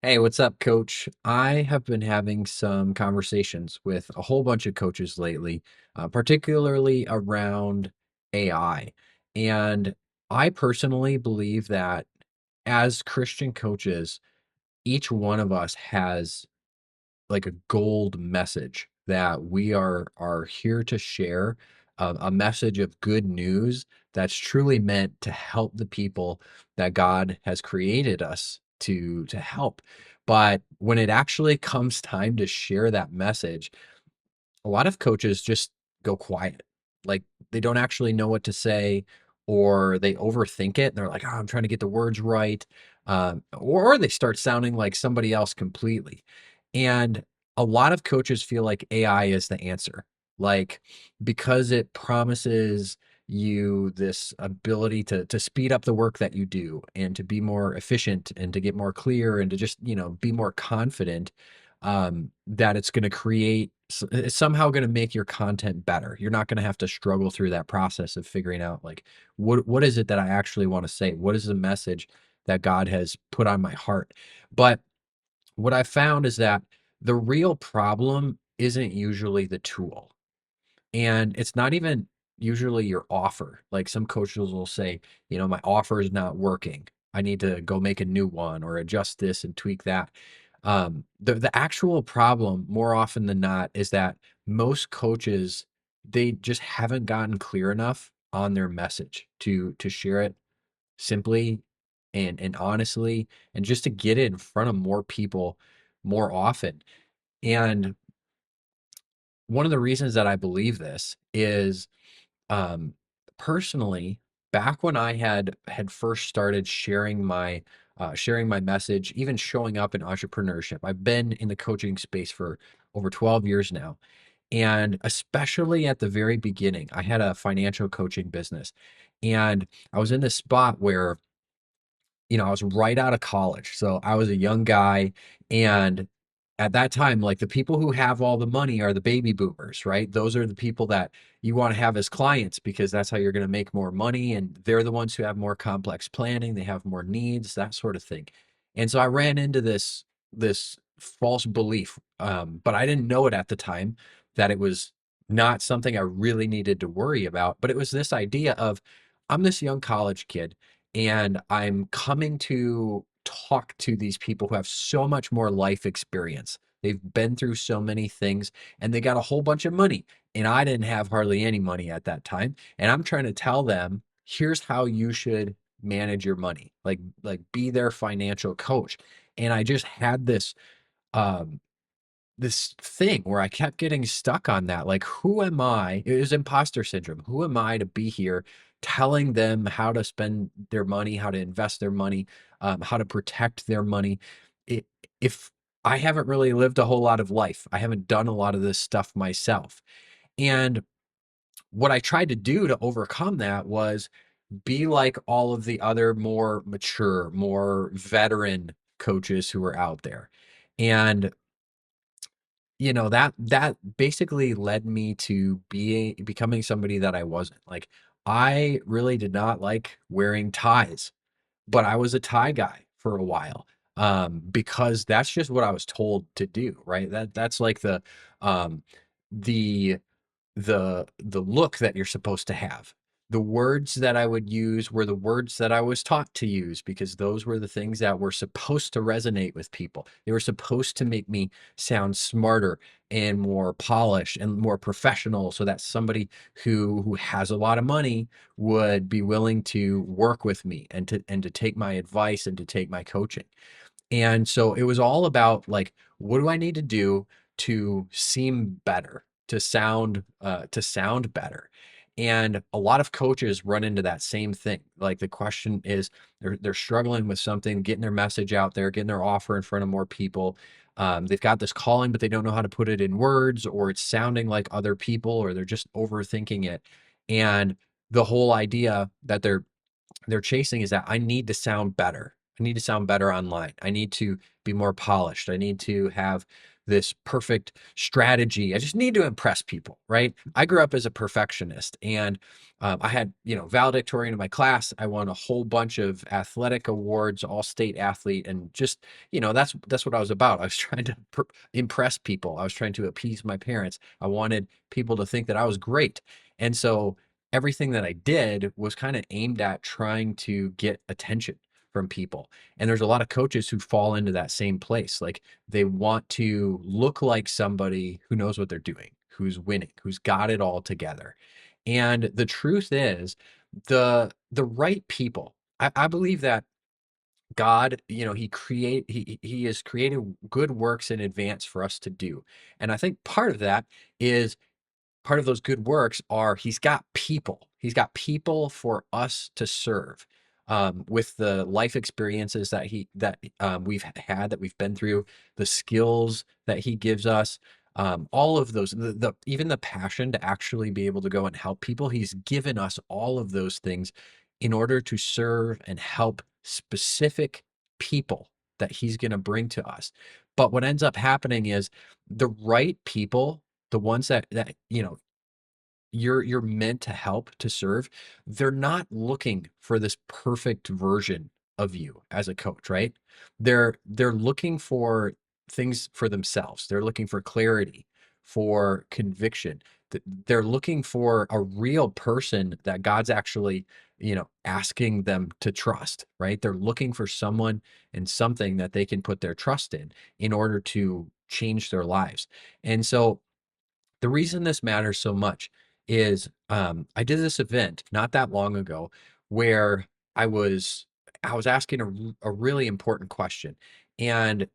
Hey, what's up, coach? I have been having some conversations with a whole bunch of coaches lately, particularly around AI. And I personally believe that as Christian coaches, each one of us has like a gold message that we are here to share, a message of good news that's truly meant to help the people that God has created us to help. But when it actually comes time to share that message, a lot of coaches just go quiet. Like they don't actually know what to say, or they overthink it. And they're like, oh, I'm trying to get the words right. Or they start sounding like somebody else completely. And a lot of coaches feel like AI is the answer. Like because it promises you this ability to speed up the work that you do and to be more efficient and to get more clear and to just, be more confident, that it's going to create it's somehow going to make your content better. You're not going to have to struggle through that process of figuring out like what is it that I actually want to say? What is the message that God has put on my heart? But what I found is that the real problem isn't usually the tool. And it's not even usually your offer. Like some coaches will say, my offer is not working. I need to go make a new one or adjust this and tweak that. The actual problem more often than not is that most coaches, they just haven't gotten clear enough on their message to share it simply and honestly, and just to get it in front of more people more often. And one of the reasons that I believe this is, um, personally, back when I had first started sharing my message, even showing up in entrepreneurship. I've been in the coaching space for over 12 years now. And especially at the very beginning, I had a financial coaching business. And I was in this spot where, I was right out of college. So I was a young guy. And at that time, like the people who have all the money are the baby boomers, right? Those are the people that you want to have as clients because that's how you're going to make more money. And they're the ones who have more complex planning, they have more needs, that sort of thing. And so I ran into this false belief, but I didn't know it at the time that it was not something I really needed to worry about. But it was this idea of I'm this young college kid and I'm coming to talk to these people who have so much more life experience. They've been through so many things and they got a whole bunch of money. And I didn't have hardly any money at that time. And I'm trying to tell them, here's how you should manage your money. Like be their financial coach. And I just had um this thing where I kept getting stuck on that. Like, who am I? It was imposter syndrome. Who am I to be here telling them how to spend their money, how to invest their money, how to protect their money? It, if I haven't really lived a whole lot of life, I haven't done a lot of this stuff myself. And what I tried to do to overcome that was be like all of the other more mature, more veteran coaches who were out there. And that basically led me to becoming somebody that I wasn't. Like I really did not like wearing ties, but I was a tie guy for a while. Because that's just what I was told to do, right? That's like um the the look that you're supposed to have. The words that I would use were the words that I was taught to use because those were the things that were supposed to resonate with people. They were supposed to make me sound smarter and more polished and more professional so that somebody who has a lot of money would be willing to work with me and to take my advice and to take my coaching. And so it was all about like, what do I need to do to seem better, to sound better? And a lot of coaches run into that same thing. Like the question is, they're struggling with something, getting their message out there, getting their offer in front of more people. They've got this calling, but they don't know how to put it in words, or it's sounding like other people, or they're just overthinking it. And the whole idea that they're chasing is that I need to sound better. I need to sound better online. I need to be more polished. I need to have this perfect strategy. I just need to impress people, right? I grew up as a perfectionist, and I had, valedictorian in my class. I won a whole bunch of athletic awards, all state athlete, and just, that's what I was about. I was trying to impress people. I was trying to appease my parents. I wanted people to think that I was great. And so everything that I did was kind of aimed at trying to get attention from people. And there's a lot of coaches who fall into that same place. Like they want to look like somebody who knows what they're doing, who's winning, who's got it all together. And the truth is, the right people, I believe that God, he has created good works in advance for us to do. And I think part of that is part of those good works are he's got people. He's got people for us to serve, with the life experiences that we've had, that we've been through, the skills that he gives us, all of those, the even the passion to actually be able to go and help people. He's given us all of those things in order to serve and help specific people that he's going to bring to us. But what ends up happening is the right people, the ones that you're meant to help, to serve, they're not looking for this perfect version of you as a coach, right? They're looking for things for themselves. They're looking for clarity, for conviction. They're looking for a real person that God's actually, asking them to trust, right? They're looking for someone and something that they can put their trust in order to change their lives. And so the reason this matters so much is, I did this event not that long ago where I was I was asking a really important question, and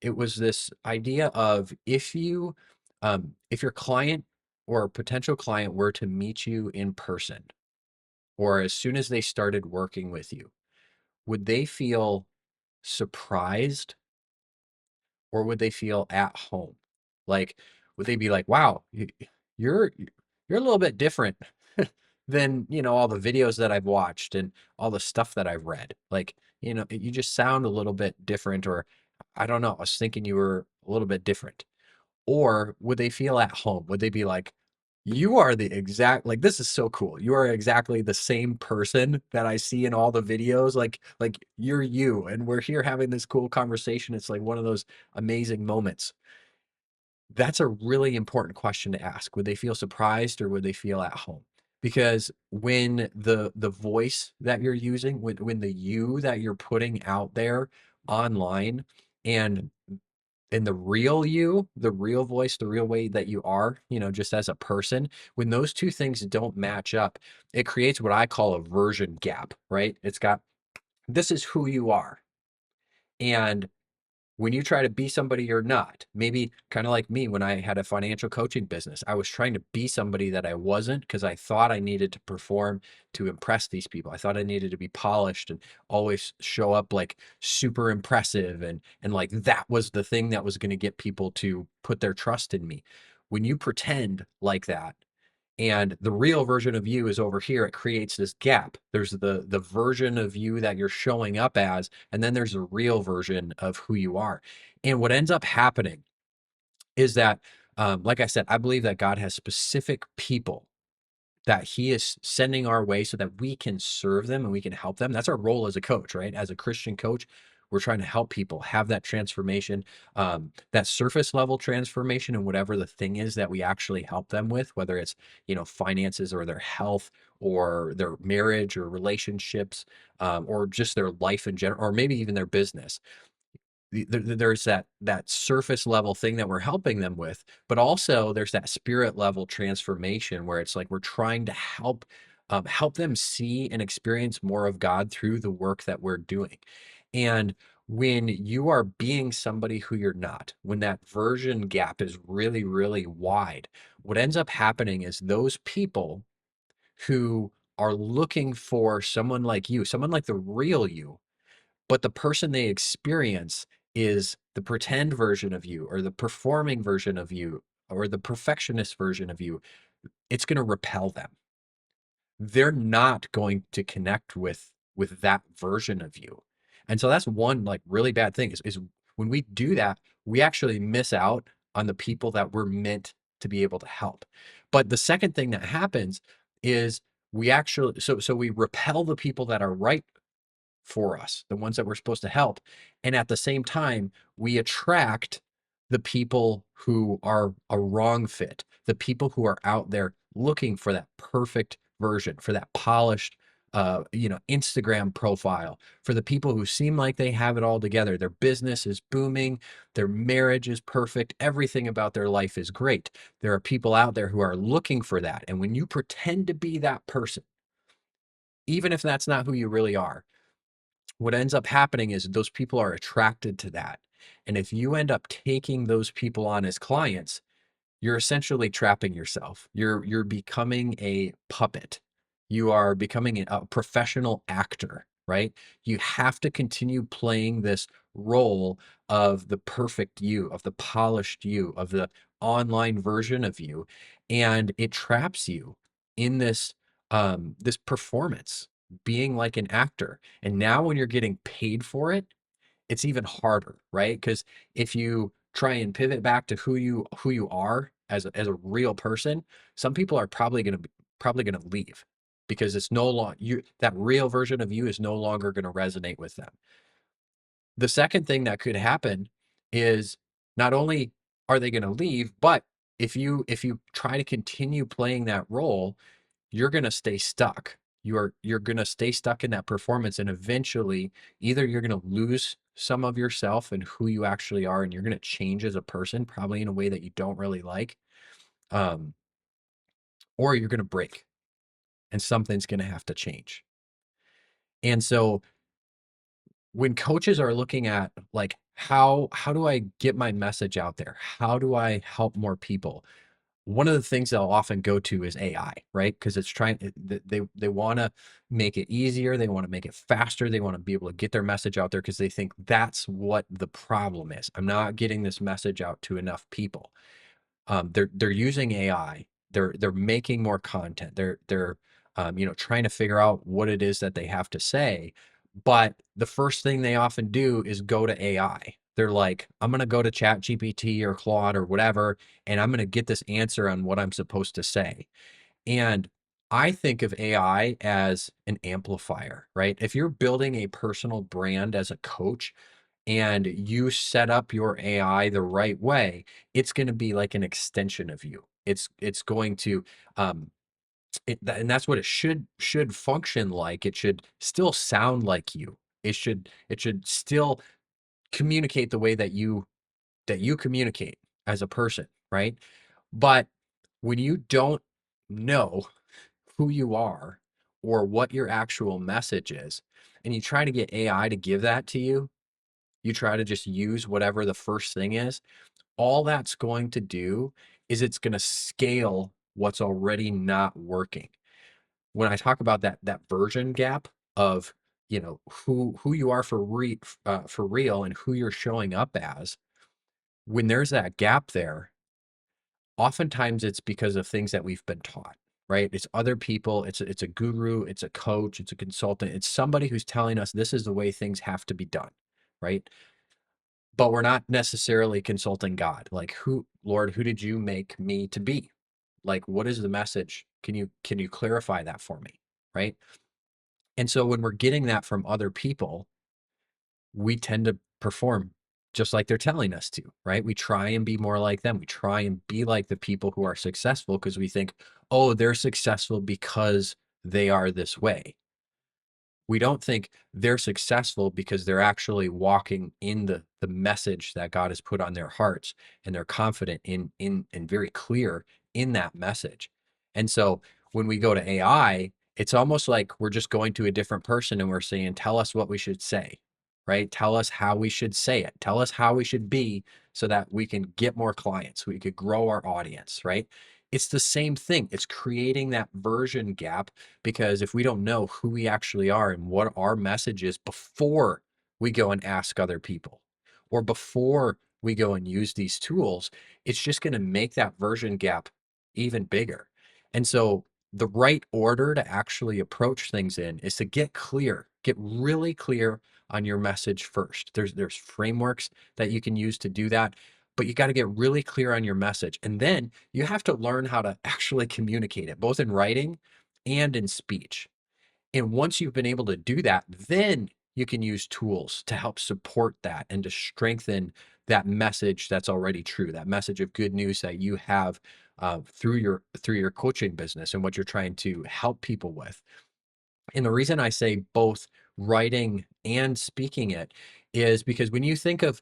it was this idea of if your client or potential client were to meet you in person, or as soon as they started working with you, would they feel surprised or would they feel at home? Like, would they be like, "Wow, you're you're a little bit different than, all the videos that I've watched and all the stuff that I've read. Like, you just sound a little bit different," or I don't know, "I was thinking you were a little bit different." Or would they feel at home? Would they be like, "You are the exact like, this is so cool. You are exactly the same person that I see in all the videos. Like you're you, and we're here having this cool conversation." It's like one of those amazing moments. That's a really important question to ask. Would they feel surprised or would they feel at home? Because when the voice that you're using, when the you that you're putting out there online, and the real you, the real voice, the real way that you are, just as a person, when those two things don't match up, it creates what I call a version gap, right? It's got, this is who you are. And when you try to be somebody you're not, maybe kind of like me when I had a financial coaching business, I was trying to be somebody that I wasn't because I thought I needed to perform to impress these people. I thought I needed to be polished and always show up like super impressive, and like that was the thing that was going to get people to put their trust in me. When you pretend like that, and the real version of you is over here, it creates this gap. There's the version of you that you're showing up as, and then there's a real version of who you are. And what ends up happening is that, like I said, I believe that God has specific people that he is sending our way so that we can serve them and we can help them. That's our role as a coach, right? As a Christian coach, we're trying to help people have that transformation, that surface level transformation, and whatever the thing is that we actually help them with, whether it's, finances or their health or their marriage or relationships, or just their life in general, or maybe even their business. There's that surface level thing that we're helping them with, but also there's that spirit level transformation where it's like we're trying to help them see and experience more of God through the work that we're doing. And when you are being somebody who you're not, when that version gap is really, really wide, what ends up happening is those people who are looking for someone like you, someone like the real you, but the person they experience is the pretend version of you or the performing version of you or the perfectionist version of you, it's going to repel them. They're not going to connect with that version of you. And so that's one like really bad thing is when we do that, we actually miss out on the people that we're meant to be able to help. But the second thing that happens is we actually so we repel the people that are right for us, the ones that we're supposed to help. And at the same time, we attract the people who are a wrong fit, the people who are out there looking for that perfect version, for that polished, Instagram profile, for the people who seem like they have it all together. Their business is booming, their marriage is perfect, everything about their life is great. There are people out there who are looking for that. And when you pretend to be that person, even if that's not who you really are, what ends up happening is those people are attracted to that. And if you end up taking those people on as clients, you're essentially trapping yourself. You're becoming a puppet. You are becoming a professional actor, right? You have to continue playing this role of the perfect you, of the polished you, of the online version of you, and it traps you in this performance, being like an actor. And now when you're getting paid for it, it's even harder, right? Because if you try and pivot back to who you are as a real person, some people are probably gonna leave because it's no longer you that real version of you is no longer gonna resonate with them. The second thing that could happen is not only are they gonna leave, but if you try to continue playing that role, you're going to stay stuck. You're going to stay stuck in that performance, and eventually either you're going to lose some of yourself and who you actually are, and you're going to change as a person, probably in a way that you don't really like, um, or you're going to break and something's going to have to change. And so when coaches are looking at like how do I get my message out there? How do I help more people? One of the things they'll often go to is AI, right? Because it's trying they want to make it easier, they want to make it faster, they want to be able to get their message out there because they think that's what the problem is. I'm not getting this message out to enough people. They're using AI. They're making more content. They're trying to figure out what it is that they have to say. But the first thing they often do is go to AI. They're like, I'm gonna go to Chat GPT or Claude or whatever, and I'm gonna get this answer on what I'm supposed to say. And I think of AI as an amplifier, right? If you're building a personal brand as a coach, and you set up your AI the right way, it's going to be like an extension of you. It's going to um and that's what it should function like. It should still sound like you. It should still communicate the way that you communicate as a person, right? But when you don't know who you are or what your actual message is, and you try to get AI to give that to you, you try to just use whatever the first thing is, all that's going to do is it's going to scale what's already not working. When I talk about that version gap of who you are for real and who you're showing up as, when there's that gap there, oftentimes it's because of things that we've been taught, right? It's other people, it's a guru, it's a coach, it's a consultant, it's somebody who's telling us this is the way things have to be done, right? But we're not necessarily consulting God. Like, Lord, who did you make me to be? Like, what is the message? Can you clarify that for me? Right. And so when we're getting that from other people, we tend to perform just like they're telling us to, right? We try and be more like them. We try and be like the people who are successful because we think, oh, they're successful because they are this way. We don't think they're successful because they're actually walking in the message that God has put on their hearts, and they're confident in and very clear in that message. And so when we go to AI, it's almost like we're just going to a different person and we're saying, tell us what we should say, right? Tell us how we should say it. Tell us how we should be so that we can get more clients, we could grow our audience, right? It's the same thing. It's creating that version gap, because if we don't know who we actually are and what our message is before we go and ask other people or before we go and use these tools, it's just going to make that version gap even bigger. And so the right order to actually approach things in is to get clear, Get really clear on your message first. There's frameworks that you can use to do that, but you got to get really clear on your message. And then you have to learn how to actually communicate it, both in writing and in speech. And once you've been able to do that, then you can use tools to help support that and to strengthen that message that's already true, that message of good news that you have through your coaching business and what you're trying to help people with. And the reason I say both writing and speaking it is because when you think of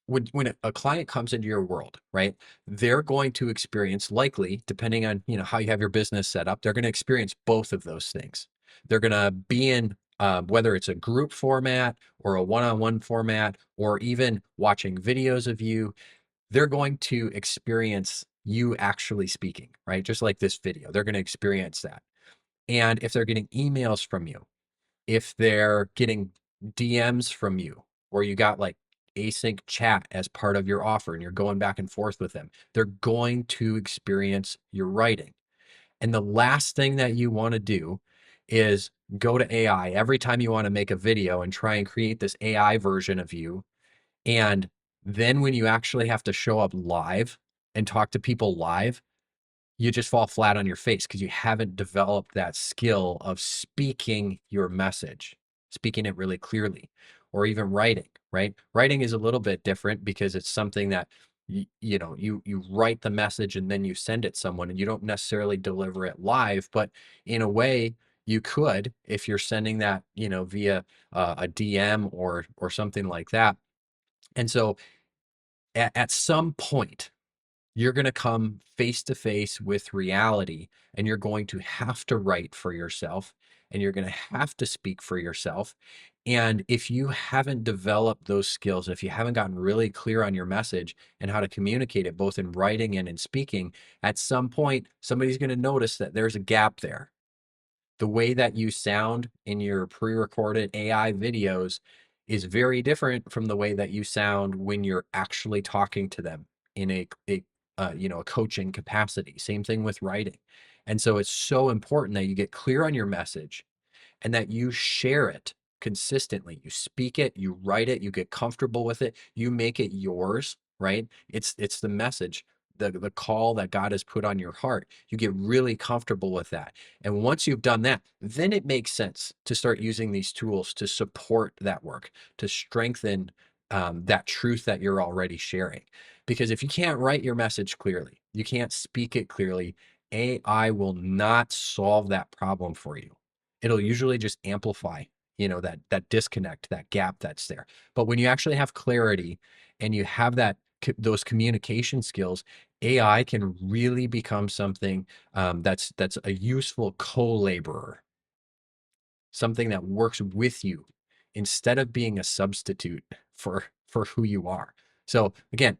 when a client comes into your world, right, they're going to experience, likely, depending on how you have your business set up, they're going to experience both of those things. They're going to be in whether it's a group format or a one-on-one format, or even watching videos of you, they're going to experience you actually speaking, right? Just like this video, they're going to experience that. And if they're getting emails from you, if they're getting DMs from you, or you got like async chat as part of your offer and you're going back and forth with them, they're going to experience your writing. And the last thing that you want to do is go to AI every time you want to make a video and try and create this AI version of you. And then when you actually have to show up live and talk to people live, you just fall flat on your face because you haven't developed that skill of speaking your message, speaking it really clearly, or even writing, right? Writing is a little bit different because it's something that you write the message and then you send it someone, and you don't necessarily deliver it live, but in a way you could if you're sending that via a DM or something like that. And so at some point you're going to come face to face with reality, and you're going to have to write for yourself, and you're going to have to speak for yourself. And if you haven't developed those skills, if you haven't gotten really clear on your message and how to communicate it both in writing and in speaking, at some point somebody's going to notice that there's a gap there. The way that you sound in your pre-recorded AI videos is very different from the way that you sound when you're actually talking to them in a coaching capacity. Same thing with writing. And so it's so important that you get clear on your message and that you share it consistently. You speak it, you write it, you get comfortable with it, you make it yours, right? It's the message, the call that God has put on your heart. You get really comfortable with that. And once you've done that, then it makes sense to start using these tools to support that work, to strengthen that truth that you're already sharing. Because if you can't write your message clearly, you can't speak it clearly, AI will not solve that problem for you. It'll usually just amplify, that disconnect, that gap that's there. But when you actually have clarity and you have those communication skills, AI can really become something that's a useful co-laborer, something that works with you instead of being a substitute for who you are. So again,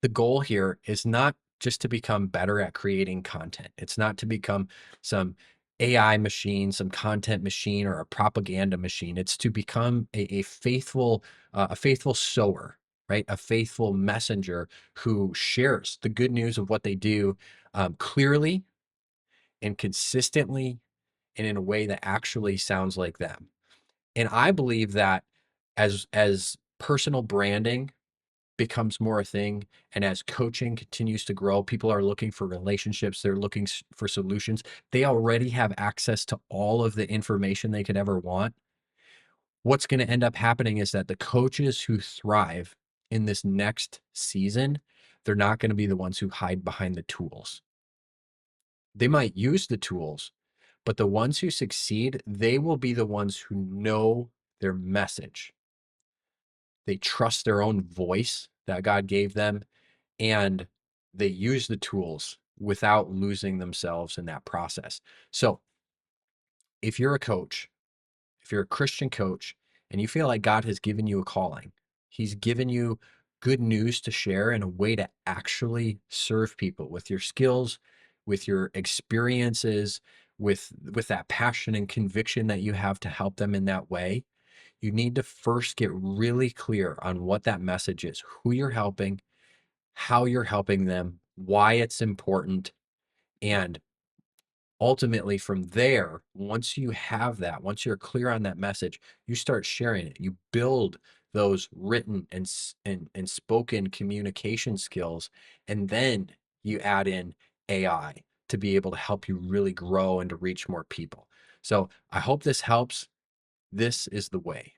the goal here is not just to become better at creating content. It's not to become some AI machine, some content machine, or a propaganda machine. It's to become a faithful sower, right? A faithful messenger who shares the good news of what they do clearly and consistently and in a way that actually sounds like them. And I believe that as personal branding becomes more a thing, and as coaching continues to grow, people are looking for relationships, they're looking for solutions, they already have access to all of the information they could ever want. What's going to end up happening is that the coaches who thrive in this next season, they're not going to be the ones who hide behind the tools. They might use the tools, but the ones who succeed, they will be the ones who know their message. They trust their own voice that God gave them, and they use the tools without losing themselves in that process. So if you're a coach, if you're a Christian coach, and you feel like God has given you a calling, He's given you good news to share and a way to actually serve people with your skills, with your experiences, with that passion and conviction that you have to help them in that way, you need to first get really clear on what that message is, who you're helping, how you're helping them, why it's important, and ultimately from there, once you have that, once you're clear on that message, you start sharing it. You build those written and spoken communication skills, and then you add in AI to be able to help you really grow and to reach more people. So I hope this helps. This is the way.